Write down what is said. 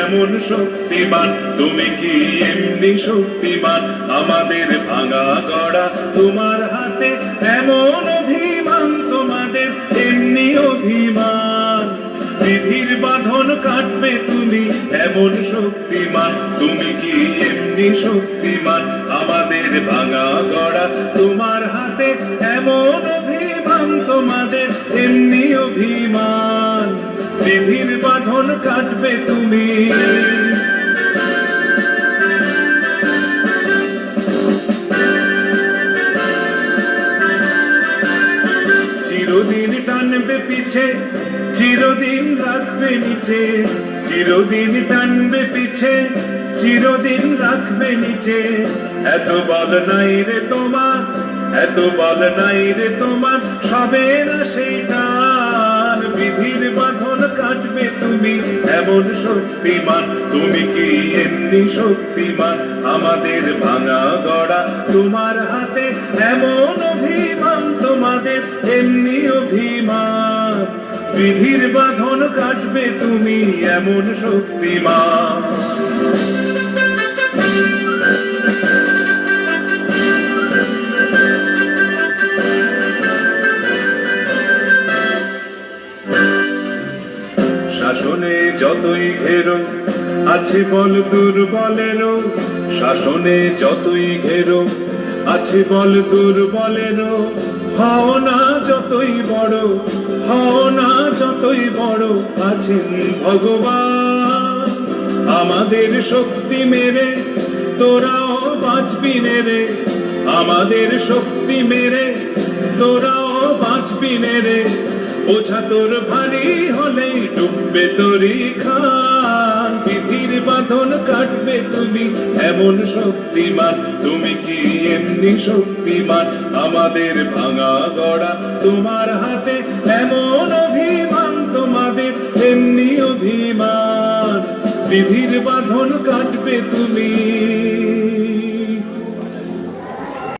এমন শক্তিমান, তুমি কি এমনি শক্তিমান, আমাদের ভাঙা গড়া তোমার হাতে এমন অভিমান, তোমাদের এমনি অভিমান। বিধির বাঁধন কাটবে তুমি এমন শক্তিমান, তুমি কি এমনি শক্তিমান, আমাদের ভাঙা গড়া তোমার হাতে এমন অভিমান, তোমাদের এমনি অভিমান। বিধির বাঁধন কাটবে তুমি। চিরদিন টানবে পিছে, চিরদিন রাখবে নিচে, চিরদিন টানবে পিছে, চিরদিন রাখবে নিচে। এত বল নাই রে তোমার, এত বল নাই রে তোমার, সবে না সেই টান। বিধির বাঁধন কাটবে তুমি এমন শক্তিমান, তুমি কি এমনি শক্তিমান, আমাদের ভাঙা গড়া তোমার হাতে এমন অভিমান, তোমাদের এমনি অভিমান। বিধির বাঁধন কাটবে তুমি এমন শক্তিমান। শাসনে যতই ঘেরো আছে বল দুর্বলেরও, শাসনে যতই ঘেরো আছে বল দুর্বলেরও। হও না যতই বড়, হও না যতই বড়, আছেন ভগবান। আমাদের শক্তি মেরে তোরাও বাঁচবি রে, আমাদের শক্তি মেরে তোরাও বাঁচবি রে। বোঝা তোর ভারী হলেই ডুববে তোরই খান। বিধির বাঁধন কাটবে তুমি এমন শক্তিমান, তুমি কি এমনি শক্তিমান, আমাদের ভাঙা গড়া তোমার হাতে এমন অভিমান, তোমাদের এমনি অভিমান। বিধির বাঁধন কাটবে তুমি।